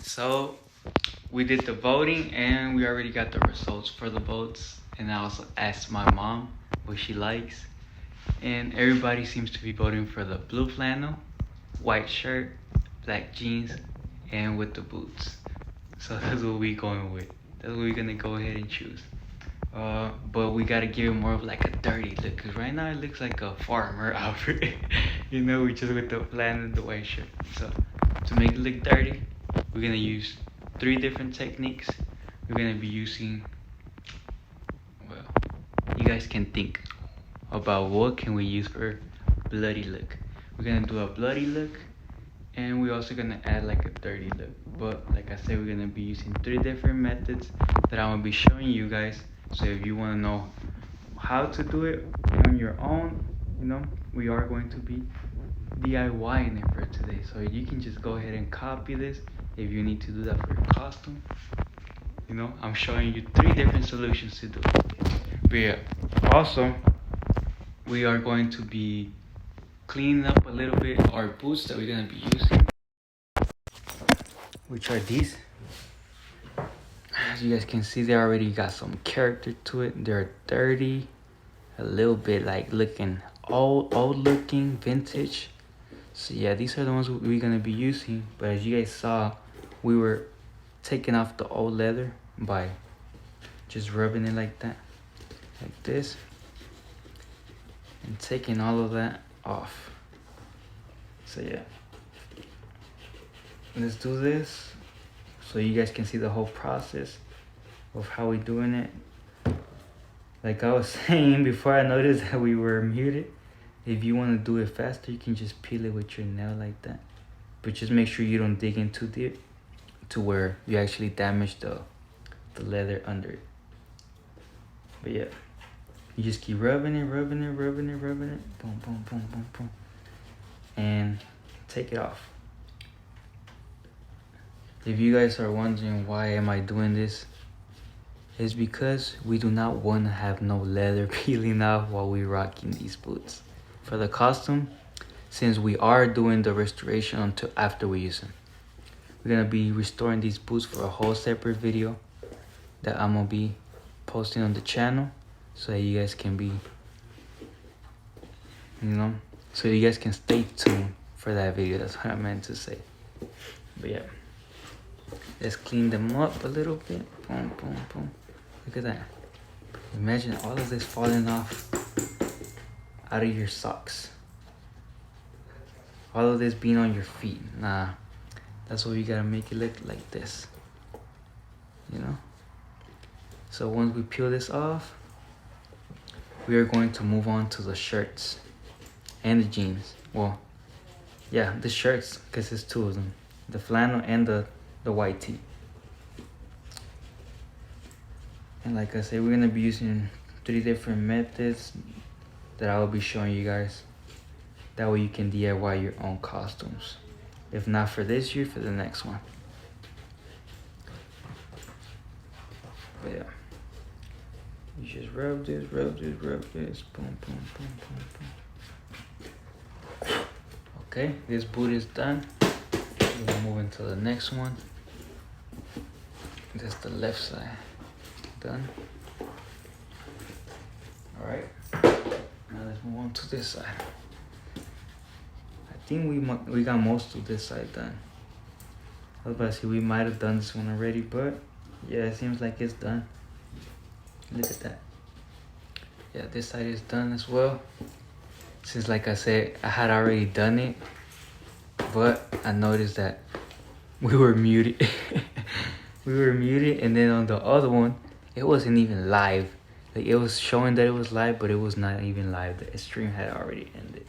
So we did the voting and we already got the results for the votes. And I also asked my mom what she likes. And everybody seems to be voting for the blue flannel, white shirt, black jeans, and with the boots. So that's what we going with. That's what we're gonna go ahead and choose. But we gotta give it more of like a dirty look, cause right now it looks like a farmer outfit. We just with the flannel and the white shirt. So to make it look dirty, we're gonna use 3 different techniques. We're gonna be using, well, you guys can think about what can we use for bloody look. We're gonna do a bloody look, and we're also gonna add like a dirty look. But like I said, we're gonna be using 3 different methods that I'm gonna be showing you guys. So if you wanna know how to do it on your own, we are going to be DIYing it for today. So you can just go ahead and copy this if you need to do that for your costume. I'm showing you 3 different solutions to do it. But yeah, also we are going to be cleaning up a little bit our boots that we're gonna be using, which are these. As you guys can see, they already got some character to it. They're dirty, a little bit like looking old looking, vintage. So yeah, these are the ones we're gonna be using. But as you guys saw, we were taking off the old leather by just rubbing it like that, like this, and taking all of that off. So yeah, let's do this so you guys can see the whole process of how we're doing it. Like I was saying before, I noticed that we were muted. If you want to do it faster, you can just peel it with your nail like that, but just make sure you don't dig in too deep to where you actually damage the leather under it. But yeah, you just keep rubbing it, boom, boom, boom, boom, boom, and take it off. If you guys are wondering why am I doing this, it's because we do not want to have no leather peeling off while we're rocking these boots. For the costume, since we are doing the restoration until after we use them, we're gonna be restoring these boots for a whole separate video that I'm gonna be posting on the channel, so that you guys can be, so you guys can stay tuned for that video. That's what I meant to say. But yeah, let's clean them up a little bit. Boom, boom, boom. Look at that. Imagine all of this falling off out of your socks. All of this being on your feet. Nah, that's why we gotta make it look like this. So once we peel this off, we are going to move on to the shirts and the jeans. Well, yeah, the shirts, because there's 2 of them. The flannel and the white tee. And like I said, we're gonna be using 3 different methods that I will be showing you guys. That way you can DIY your own costumes. If not for this year, for the next one. But yeah, you just rub this, boom, boom, boom, boom, boom. Okay, this boot is done. We're gonna move into the next one. That's the left side. Done. All right, now let's move on to this side. I think we got most of this side done. I was about to say we might have done this one already, but yeah, it seems like it's done. Look at that. Yeah, this side is done as well. Since like I said, I had already done it, but I noticed that we were muted. We were muted, and then on the other one, it wasn't even live. Like it was showing that it was live, but it was not even live. The stream had already ended.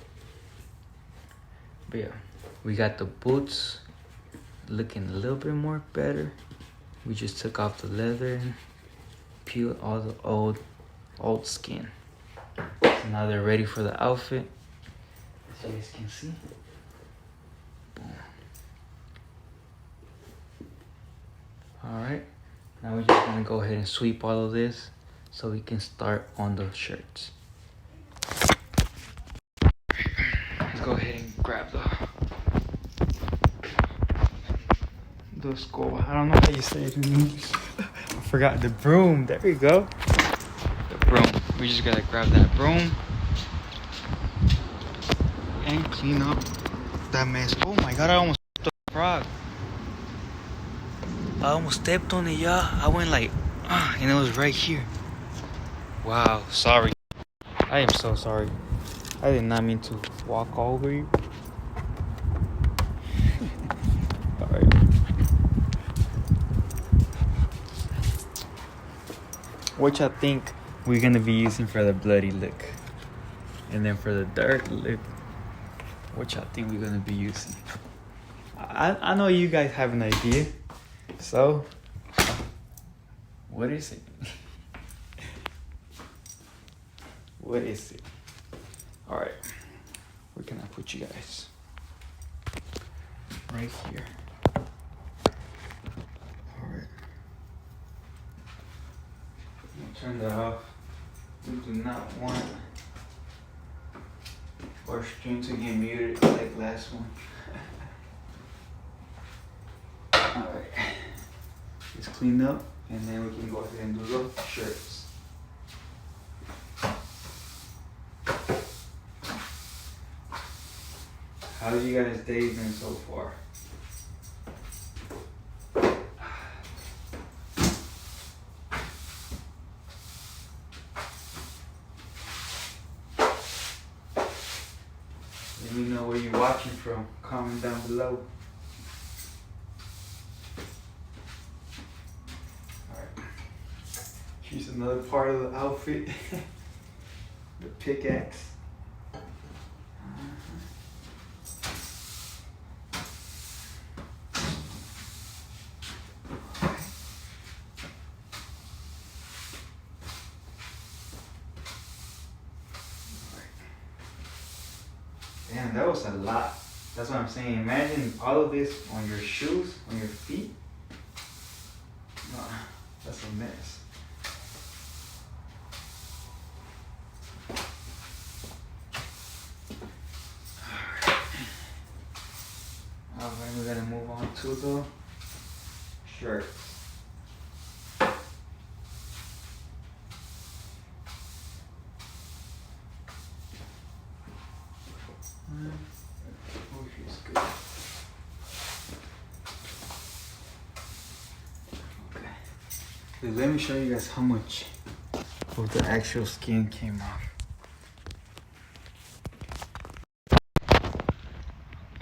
But yeah, we got the boots looking a little bit more better. We just took off the leather, peeled all the old skin. So now they're ready for the outfit. As you guys can see. Boom. Alright, now we're just gonna go ahead and sweep all of this so we can start on the shirts. Let's go ahead and grab the escoba. I don't know how you say it in English. I forgot the broom. There we go. The broom. We just gotta grab that broom and clean up that mess. Oh my god, I almost stepped on the frog. I almost stepped on it, y'all. I went like, and it was right here. Wow, sorry. I am so sorry. I did not mean to walk over you. Alright. Which I think we're gonna be using for the bloody lick. And then for the dirt lick, which I think we're gonna be using. I know you guys have an idea. So, what is it? What is it? Alright. Where can I put you guys? Right here. Alright. Turn that off. We do not want our stream to get muted like last one. Alright. Just clean up and then we can go ahead and do the shirts. How's you guys' day been so far? Let me know where you're watching from. Comment down below. Alright. Here's another part of the outfit. The pickaxe. Damn, that was a lot. That's what I'm saying. Imagine all of this on your shoes, on your feet. No, that's a mess. Alright, we're gonna move on to the shirts. Oh, she's good. Okay. Let me show you guys how much of the actual skin came off.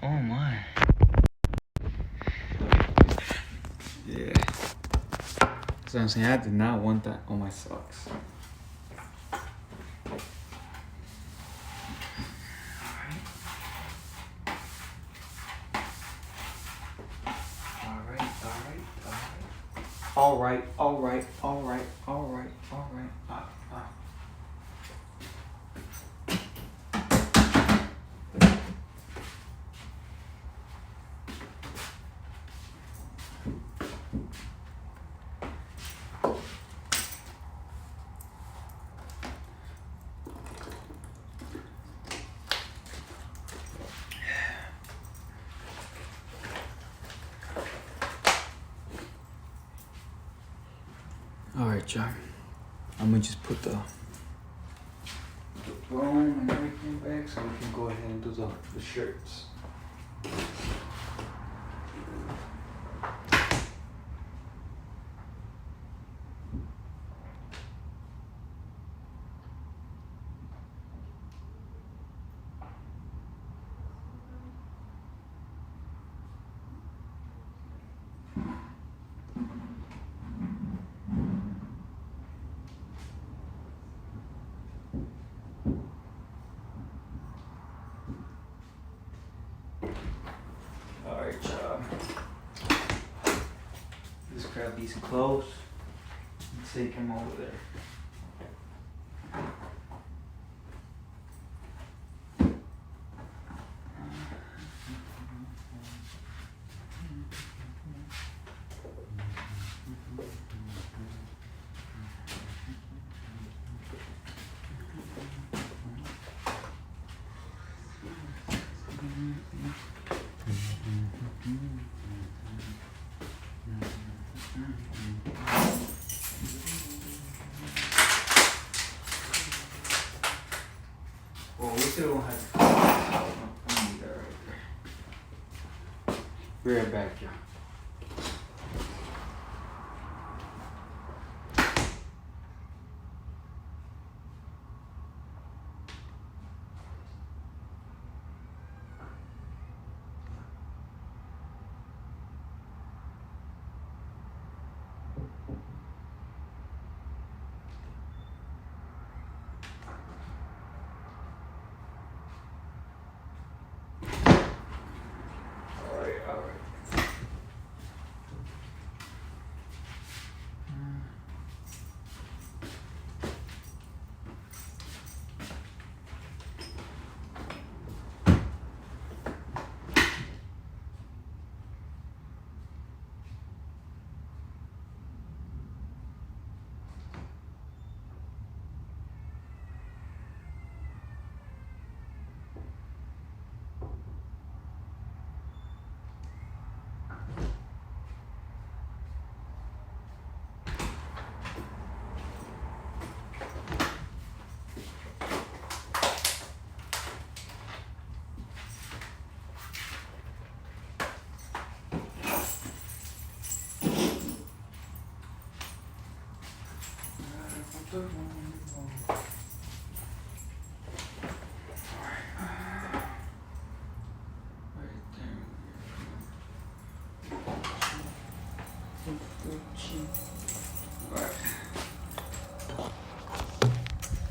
Oh my. Yeah. So I'm saying I did not want that on my socks. All right. All right, y'all. I'm gonna just put the broom and everything back so we can go ahead and do the shirts. Alright, y'all. Let's grab these clothes and take them over there. Well, we still don't have to. I'll need that right there. Be right back, John.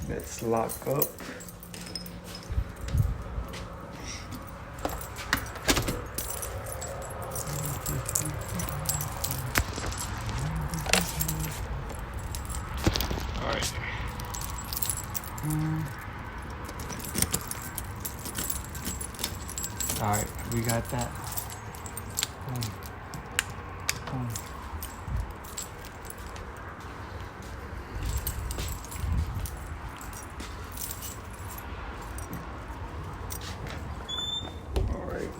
Let's lock up. Alright. Alright, we got that. Boom. Boom. Alright.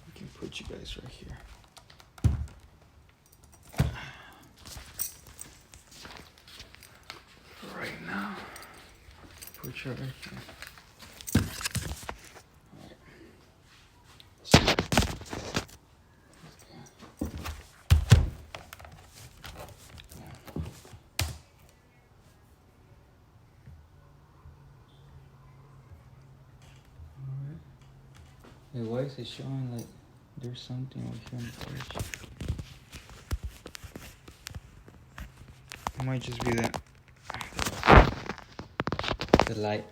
We can put you guys right here. Right now, put you right here. Hey, why is it showing like there's something over here on the edge? It might just be that the light.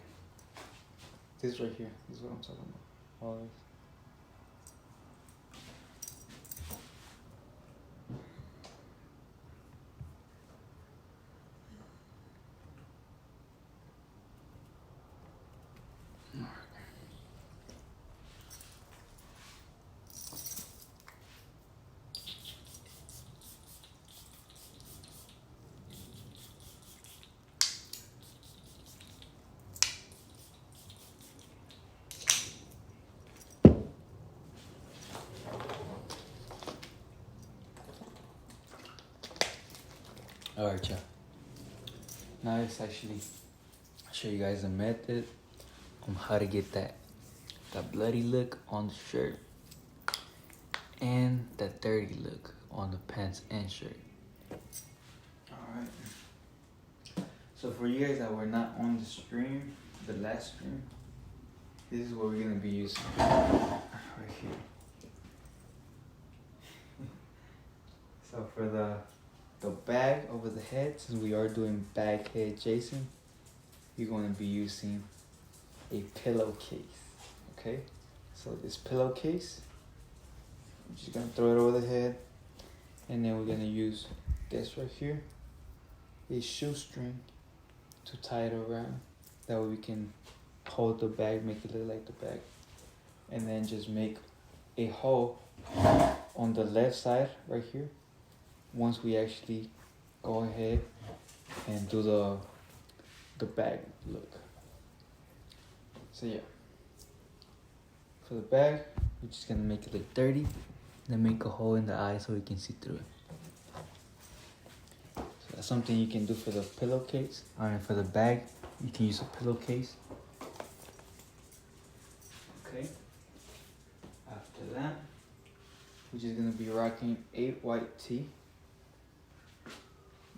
This right here. This is what I'm talking about. All this. Alright, y'all. Now let's actually show you guys a method on how to get that bloody look on the shirt and that dirty look on the pants and shirt. Alright. So for you guys that were not on the stream, the last stream, this is what we're gonna be using right here. So for the bag over the head, since we are doing bag head Jason, you're going to be using a pillowcase. Okay, so this pillowcase, I'm just going to throw it over the head, and then we're going to use this right here, a shoestring, to tie it around. That way we can hold the bag, make it look like the bag, and then just make a hole on the left side right here once we actually go ahead and do the bag look. So yeah, For the bag, we're just gonna make it look dirty, and then make a hole in the eye so we can see through it. So that's something you can do for the pillowcase. Alright, for the bag, you can use a pillowcase. Okay. After that, we're just gonna be rocking 8 white tee.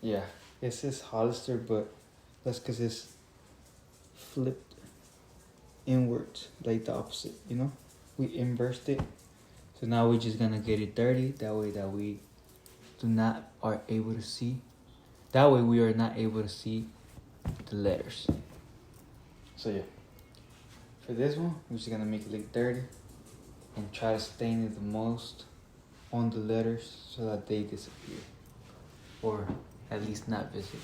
Yeah, it says Hollister, but that's because it's flipped inwards, like the opposite, you know? We inversed it. So now we're just gonna get it dirty, that way that we are able to see. That way we are not able to see the letters. So yeah, for this one, we're just gonna make it look dirty and try to stain it the most on the letters so that they disappear, or at least not visible.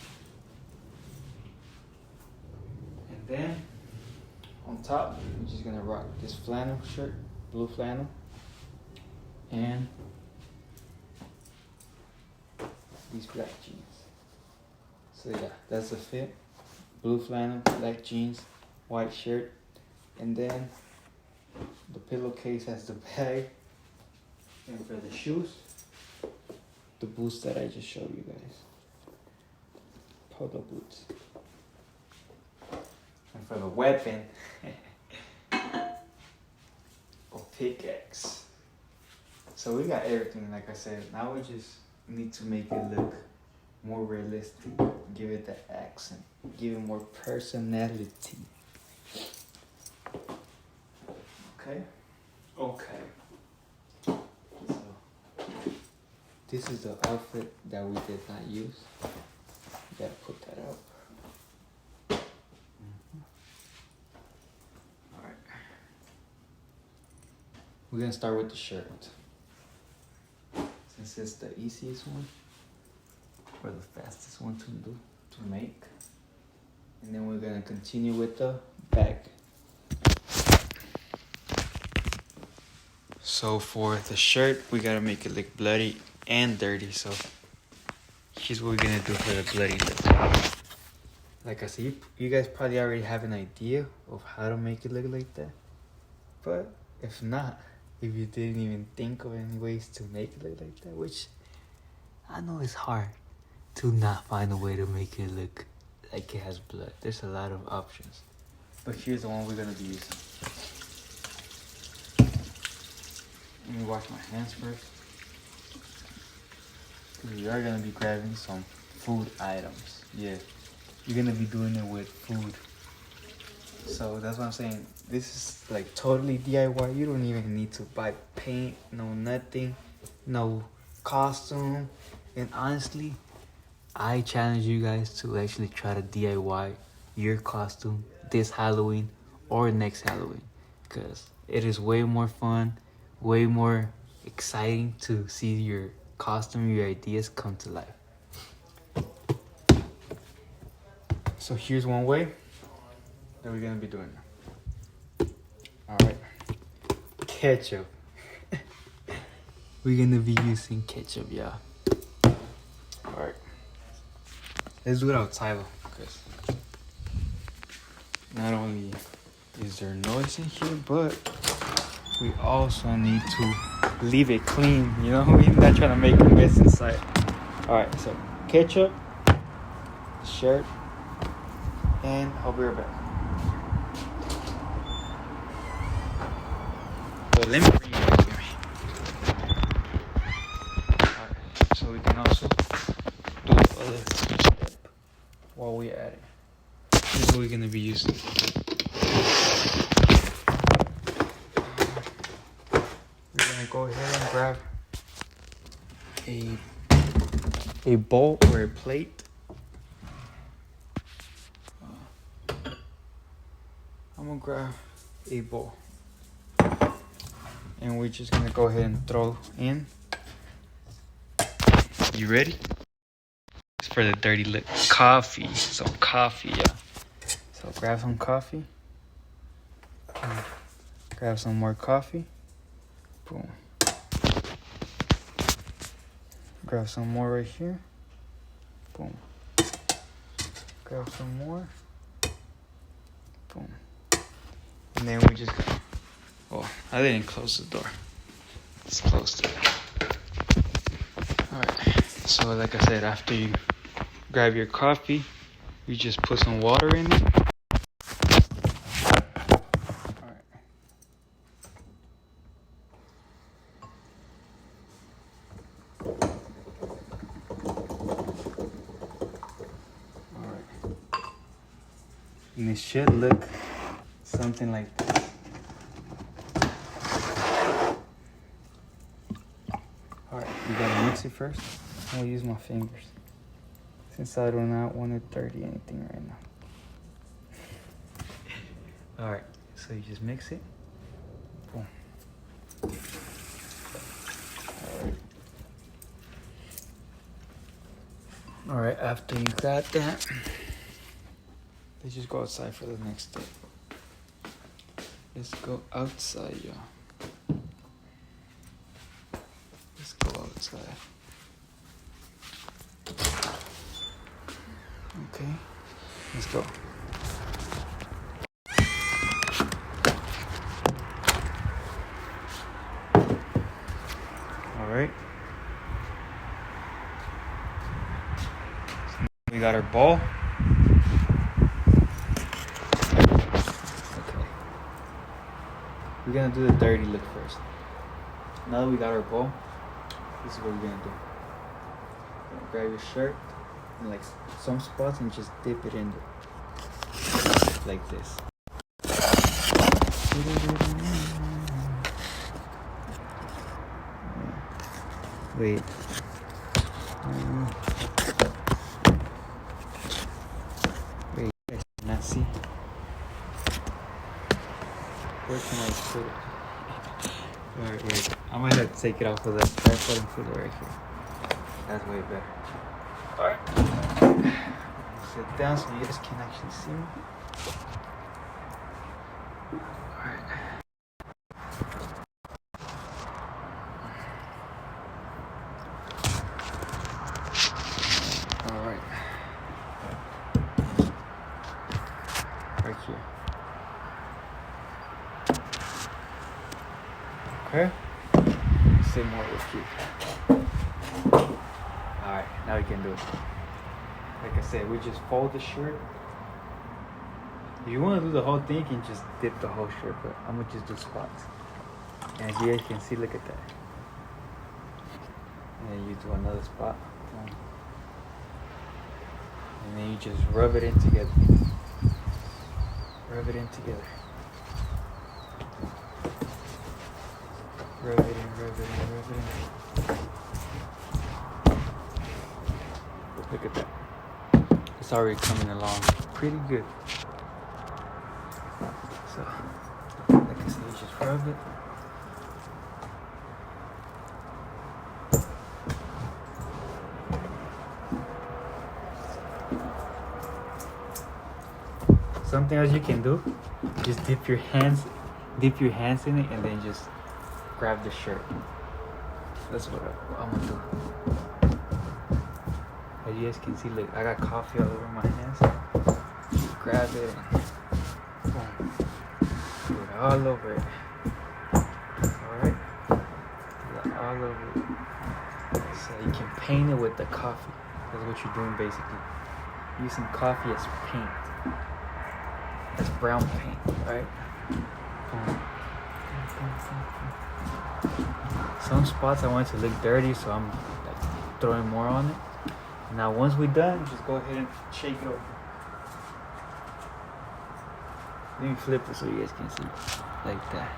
And then on top, we're just gonna rock this flannel shirt, blue flannel, and these black jeans. So yeah, that's the fit. Blue flannel, black jeans, white shirt, and then the pillowcase has the bag. And for the shoes, the boots that I just showed you guys. Polo boots. And for the weapon, a pickaxe. So we got everything, like I said. Now we just need to make it look more realistic. Give it the accent. Give it more personality. Okay? Okay. So, this is the outfit that we did not use. Gotta put that up. Alright. We're gonna start with the shirt. Since it's the easiest one, or the fastest one to make. And then we're gonna continue with the bag. So for the shirt, we gotta make it look bloody and dirty. So here's what we're gonna do for the bloody look. Like I said, you guys probably already have an idea of how to make it look like that. But if not, if you didn't even think of any ways to make it look like that, which I know it's hard to not find a way to make it look like it has blood. There's a lot of options. But here's the one we're gonna be using. Let me wash my hands first. We are gonna be grabbing some food items. Yeah, you're gonna be doing it with food. So that's what I'm saying. This is like totally DIY. You don't even need to buy paint, no nothing, no costume. And honestly, I challenge you guys to actually try to DIY your costume this Halloween or next Halloween, because it is way more fun, way more exciting to see your costume, your ideas come to life. So here's one way that we're gonna be doing it. All right, ketchup. We're gonna be using ketchup, y'all. All right, let's do it outside because not only is there noise in here, but we also need to leave it clean, you know? We're not trying to make a mess inside. All right, so ketchup, shirt, and I'll be right back. But let me bring it back here. All right, so we can also do the other step while we're at it. This is what we're gonna be using. We're gonna go ahead and grab a bowl or a plate. I'm gonna grab a bowl, and we're just gonna go ahead and throw in. You ready? It's for the dirty look. Coffee. Some coffee, yeah. So grab some coffee. Grab some more coffee. Boom. Grab some more right here. Boom. Grab some more. Boom. And then we just Oh, I didn't close the door. It's closed. Alright, so like I said, after you grab your coffee, you just put some water in it. And it should look something like this. Alright, you gotta mix it first. I'm gonna use my fingers since I do not want to dirty anything right now. Alright, so you just mix it. Boom. Alright, after you got that, let's just go outside for the next step. Let's go outside, y'all. Let's go outside. Okay, let's go. Alright. We got our ball. We're gonna do the dirty look first. Now that we got our bowl, this is what we're gonna do. Grab your shirt and like some spots and just dip it in there. Like this. Wait. Wait, you guys cannot see. Where can I put it? Alright, wait. I might have to take it off of the tripod and put it right here. That's way better. Alright. Sit down so you guys can actually see me. Alright. Alright. Right here. Okay. Say more with you. Alright, now we can do it. Like I said, we just fold the shirt. If you want to do the whole thing, you can just dip the whole shirt, but I'm gonna just do spots. And as you guys can see, look at that. And then you do another spot. And then you just rub it in together. Rub it in together. Rub it in, rub it in, rub it in. Look at that. It's already coming along pretty good. So, like I said, you just rub it. Something else you can do, just dip your hands in it and then just grab the shirt. That's what I'm gonna do. As you guys can see, look, I got coffee all over my hands. Just grab it and boom. Put it all over it. Alright? Put it all over it. So you can paint it with the coffee. That's what you're doing basically. Using coffee as paint. As brown paint, right? Some spots I want it to look dirty, so I'm like throwing more on it. Now once we're done, just go ahead and shake it over. Let me flip it so you guys can see. Like that.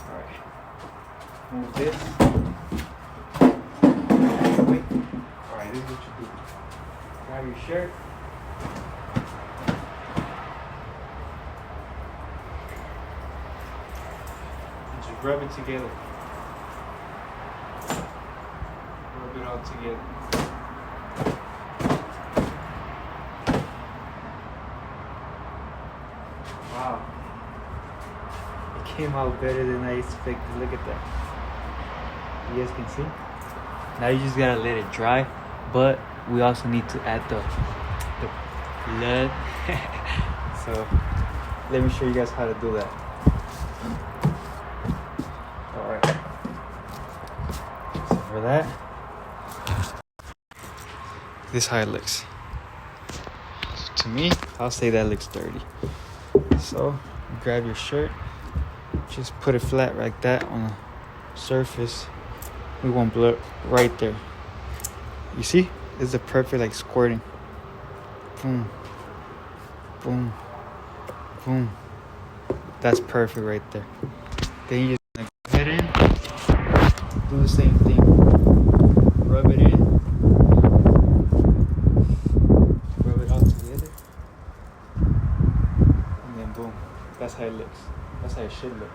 Alright. Move this. Wait. Alright, this is what you do. Grab your shirt. And just rub it together. Rub it all together. Wow. It came out better than I expected. Look at that. You guys can see? Now you just gotta let it dry, but we also need to add the blood. So let me show you guys how to do that. Alright. So for that, this is how it looks. So to me, I'll say that looks dirty. So grab your shirt, just put it flat like that on the surface. We want blood right there. You see? It's the perfect like squirting. Boom. Boom. Boom. That's perfect right there. Then you just go ahead and do the same thing. Rub it in. Rub it all together. And then boom. That's how it looks. That's how it should look.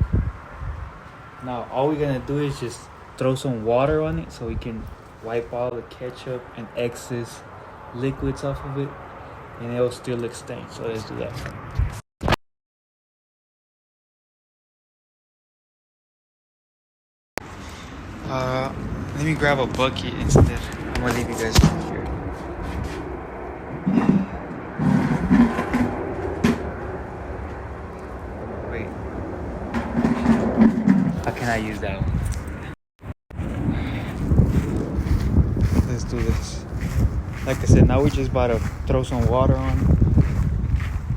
Now all we're gonna do is just throw some water on it so we can wipe all the ketchup and excess liquids off of it, and it'll still look stained. So let's do that. Let me grab a bucket instead. I'm gonna leave you guys right here. Wait. How can I use that one? Let's do this. Like I said, now we're just about to throw some water on.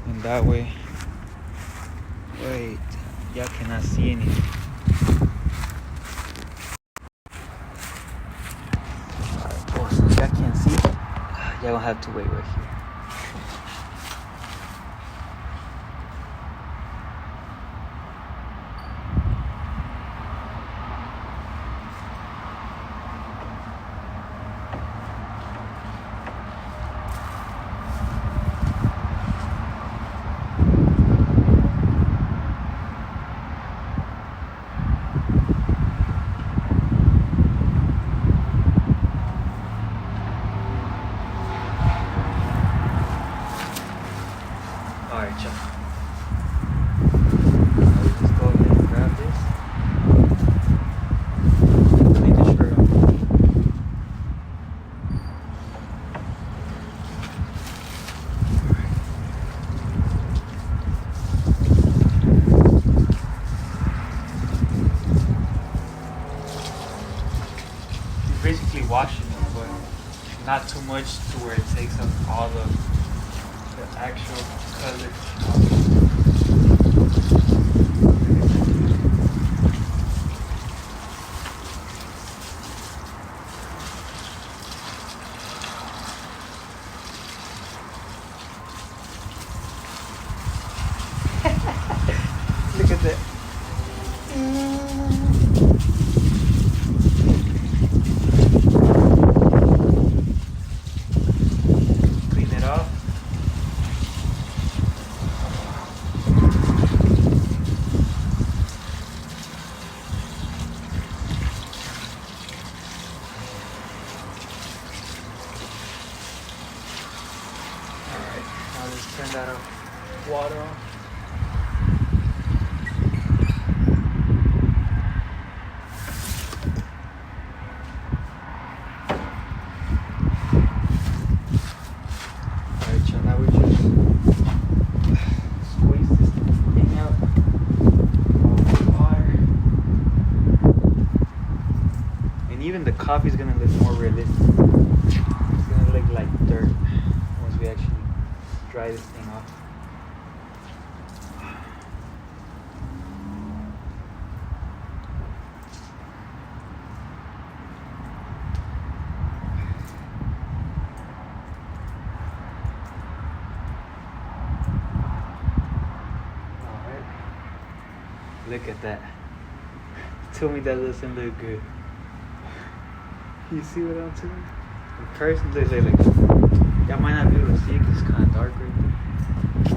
And that way. Wait. Y'all cannot see anything. Y'all can't see, y'all gonna have to wait right here. Alright, y'all. Now we just go ahead and grab this. Clean the shirt off. You're basically washing it, but not too much to where it takes up all the actual color. Look at that. Clean it off. Alright, now let's turn that water on. Even the coffee is gonna look more realistic. It's gonna look like dirt once we actually dry this thing off. Alright. Look at that. Tell me that doesn't look good. You see what I'm saying? In person, look. Y'all might not be able to see it because it's kind of dark right there. I'll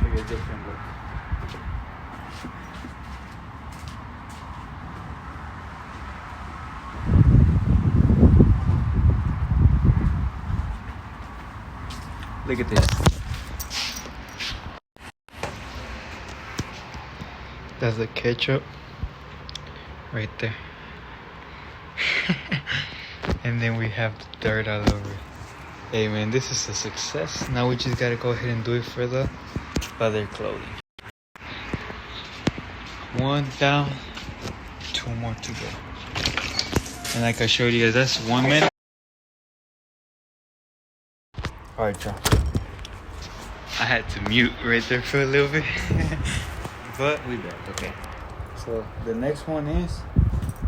show you a different look. Look at this. That's the ketchup right there. And then we have the dirt all over it. Hey man, this is a success. Now we just gotta go ahead and do it for the other clothing. One down, two more to go. And like I showed you guys, that's 1 minute. Alright, y'all. I had to mute right there for a little bit. But we back, okay. So the next one is,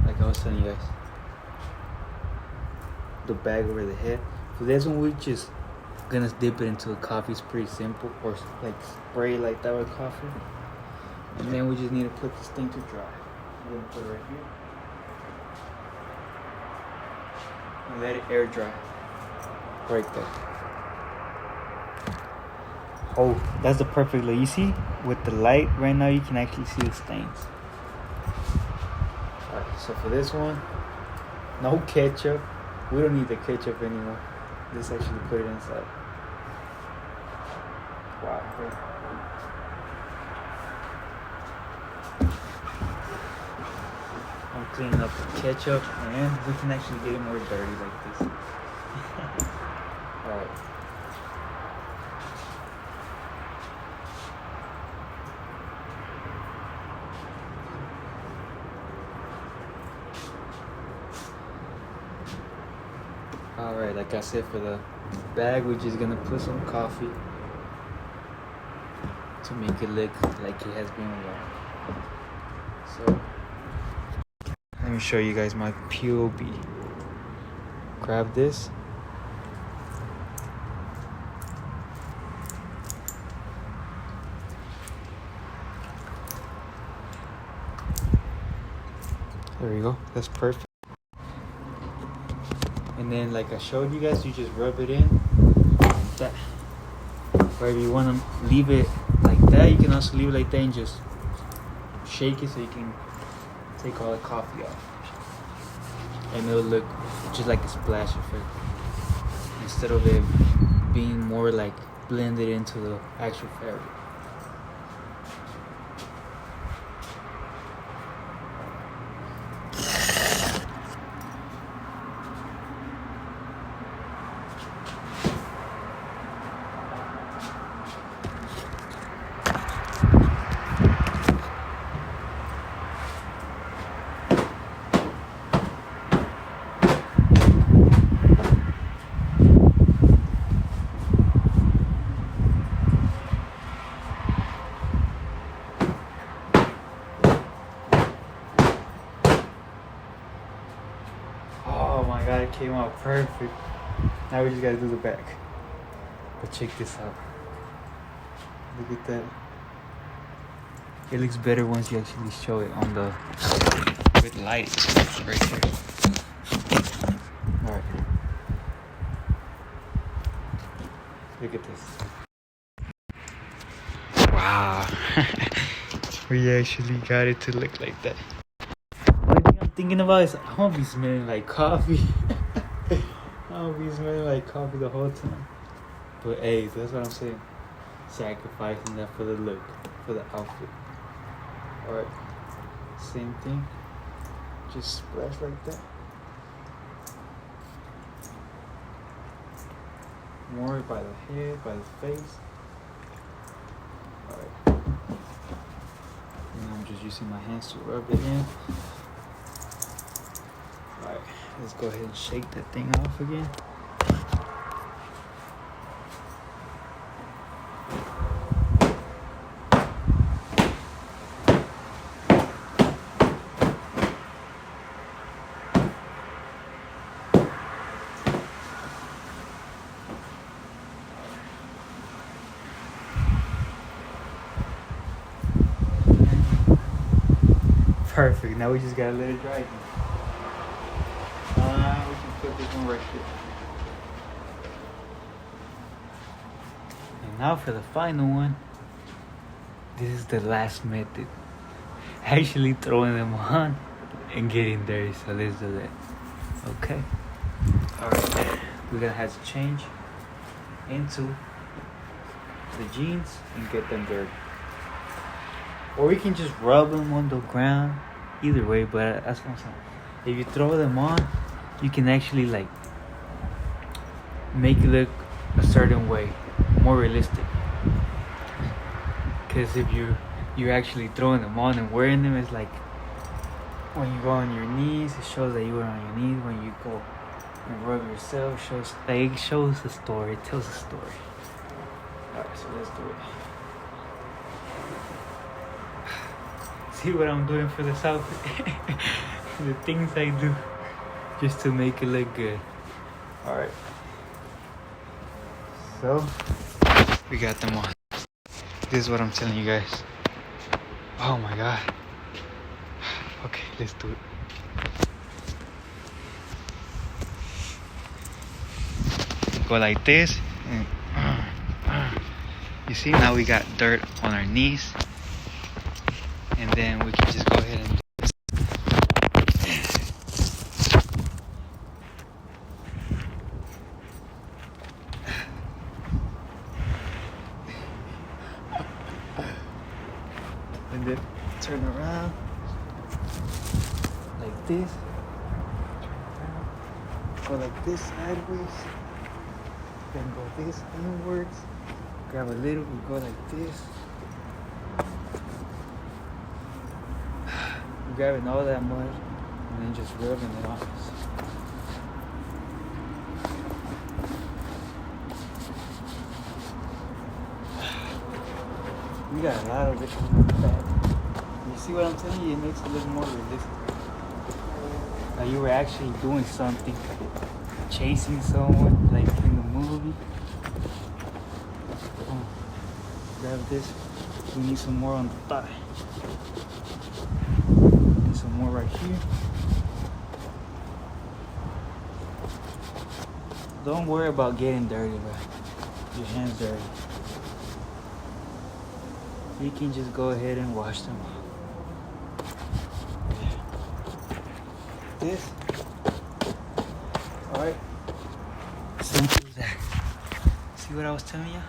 like I was telling you guys, the bag over the head. For this one, we just gonna dip it into a coffee. It's pretty simple, or like spray like that with coffee. And then we just need to put this thing to dry. We're gonna put it right here. And let it air dry. Right there. Oh, that's the perfect look. You see, with the light right now, you can actually see the stains. Alright, so for this one, no ketchup. We don't need the ketchup anymore. Just actually put it inside. Wow. I'm cleaning up the ketchup, and we can actually get it more dirty like this. Alright. Alright, like I said, for the bag, we're just gonna put some coffee to make it look like it has been warm. So, let me show you guys my POB. Grab this. There we go, that's perfect. And then, like I showed you guys, you just rub it in like that. Or if you want to leave it like that, you can also leave it like that and just shake it so you can take all the coffee off. And it'll look just like a splash effect, instead of it being more like blended into the actual fabric. Oh my god, it came out perfect. Now we just gotta do the back. But check this out. Look at that. It looks better once you actually show it on the with light right here. Alright. Look at this. Wow. We actually got it to look like that. Only thing I'm thinking about is I won't be smelling like coffee. I won't be smelling like coffee the whole time. But hey, that's what I'm saying. Sacrificing that for the look, for the outfit. Alright. Same thing. Just splash like that. More by the head, by the face. Alright. And I'm just using my hands to rub it in. Alright, let's go ahead and shake that thing off again. Perfect. Now we just gotta let it dry. We can put this one right here. And now for the final one. This is the last method. Actually throwing them on and getting dirty. So let's do that. Okay. Alright. We're gonna have to change into the jeans and get them dirty. Or we can just rub them on the ground. Either way, but that's what I'm saying. If you throw them on, you can actually like make it look a certain way, more realistic. Because if you're actually throwing them on and wearing them. It's like when you go on your knees, it shows that you were on your knees. When you go and rub yourself, it shows the story. It tells a story. Alright, so let's do it. See what I'm doing for this outfit? The things I do just to make it look good. Alright. So, we got them on. This is what I'm telling you guys. Oh my god. Okay, let's do it. Go like this. And, you see, now we got dirt on our knees. And then we can just go ahead and do this. And then turn around like this. Go like this sideways. Then go this inwards. Grab a little, we go like this. Grabbing all that mud and then just rubbing it off. We got a lot of it on the back. You see what I'm telling you? It makes it look more realistic. Like you were actually doing something, chasing someone, like in the movie. Grab this. We need some more on the thigh. And some more right here. Don't worry about getting dirty, but your hands dirty. You can just go ahead and wash them. This. Alright. Simple as that. See what I was telling you?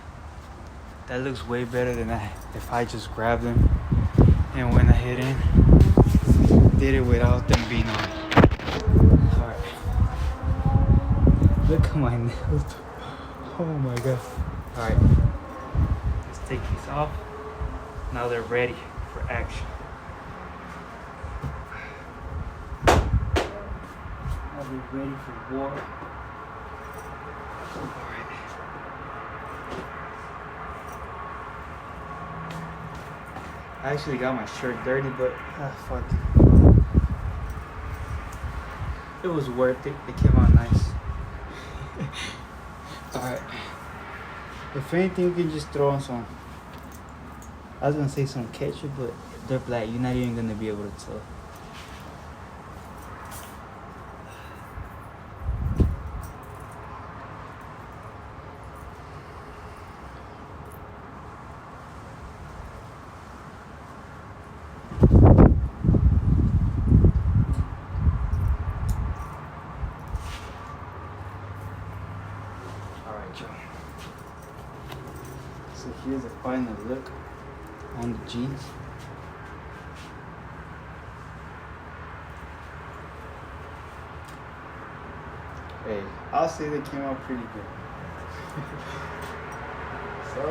That looks way better than that. If I just grabbed them and went ahead and did it without them being on. Alright. Look at my nails. Oh my god. Alright. Let's take these off. Now they're ready for action. Now they're ready for war. Alright. I actually got my shirt dirty, but fuck it. It was worth it. It came out nice. Alright. If anything, we can just throw on some. I was gonna say some ketchup, but they're black. You're not even gonna be able to tell. So here's the final look on the jeans. Hey, I'll say they came out pretty good. So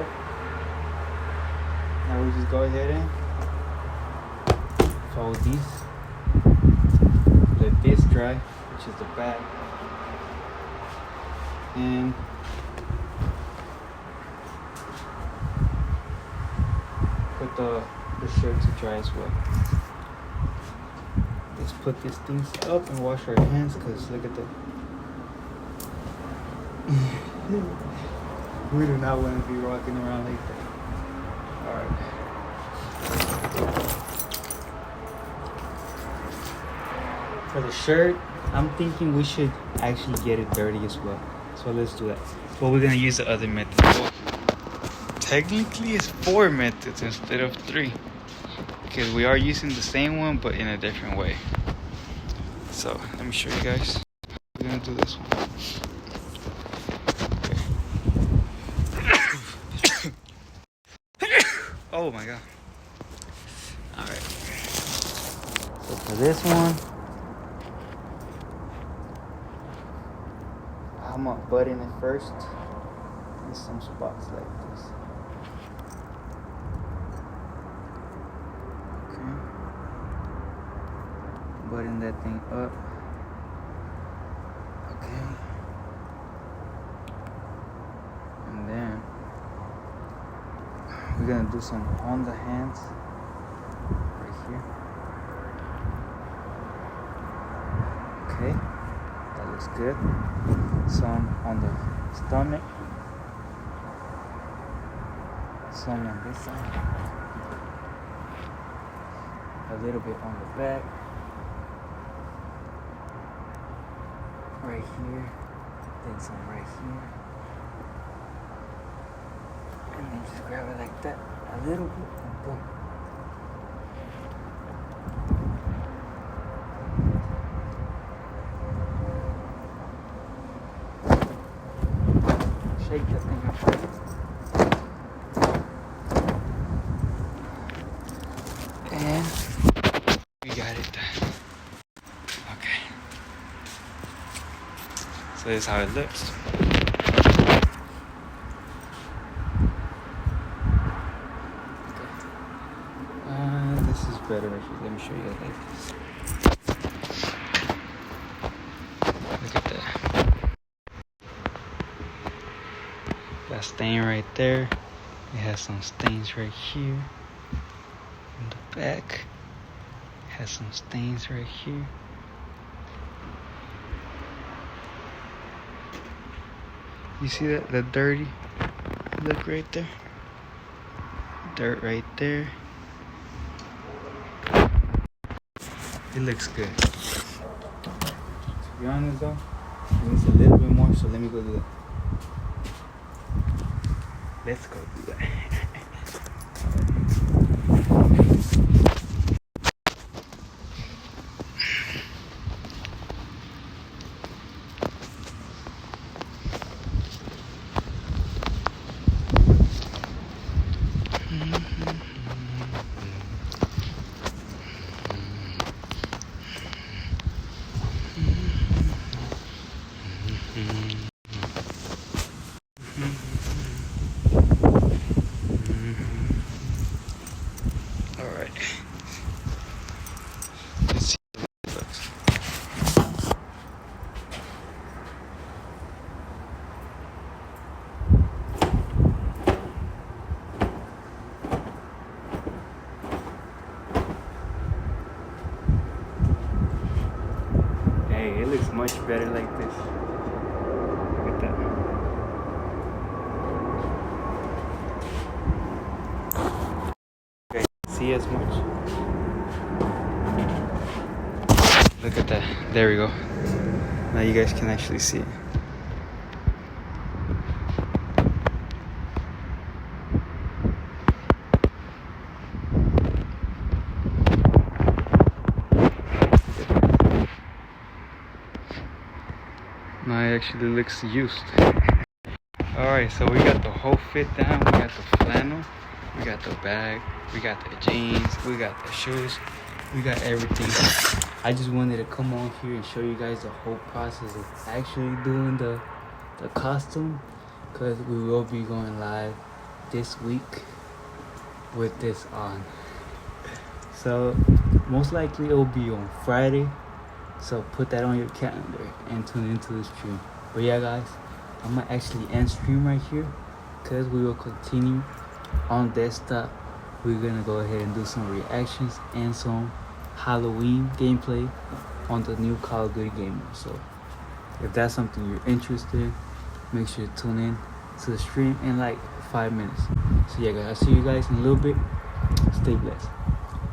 now we just go ahead and fold these. Let this dry, which is the back. And put the shirt to dry as well. Let's put these things up and wash our hands, because look at that. We do not want to be rocking around like that. Alright. For the shirt, I'm thinking we should actually get it dirty as well. So let's do that. But we're going to use the other method. So technically it's 4 methods instead of 3. Because we are using the same one but in a different way. So let me show you guys how we're going to do this one. Oh my god. Alright. So for this one, I'm gonna button it first in some spots like this. button that thing up. Okay. And then we're gonna do some on the hands right here. Okay, that looks good. Some on the stomach, some on this side, a little bit on the back, right here, then some right here, and then just grab it like that, a little bit, and boom. Shake that thing up. And we got it done. Okay. So this is how it looks. Okay. This is better actually. Let me show you guys like this. Look at that. That stain right there. It has some stains right here. In the back. It has some stains right here. You see that? The dirty look right there. Dirt right there. It looks good. To be honest though, it needs a little bit more, so let me go do that. Let's go do that. Alright. Let's see how it looks. Hey, it looks much better like this. Look at that. See as much. Look at that. There we go. Now you guys can actually see it. Now it actually looks used. Alright, so we got the whole fit down. We got the flannel. We got the bag. We got the jeans. We got the shoes. We got everything. I just wanted to come on here and show you guys the whole process of actually doing the costume, because we will be going live this week with this on. So most likely it will be on Friday. So put that on your calendar and tune into the stream. But yeah guys, I'm gonna actually end stream right here, because we will continue on desktop. We're gonna go ahead and do some reactions and some Halloween gameplay on the new Call of Duty game. So if that's something you're interested in, make sure to tune in to the stream in like 5 minutes. So yeah guys, I'll see you guys in a little bit. Stay blessed.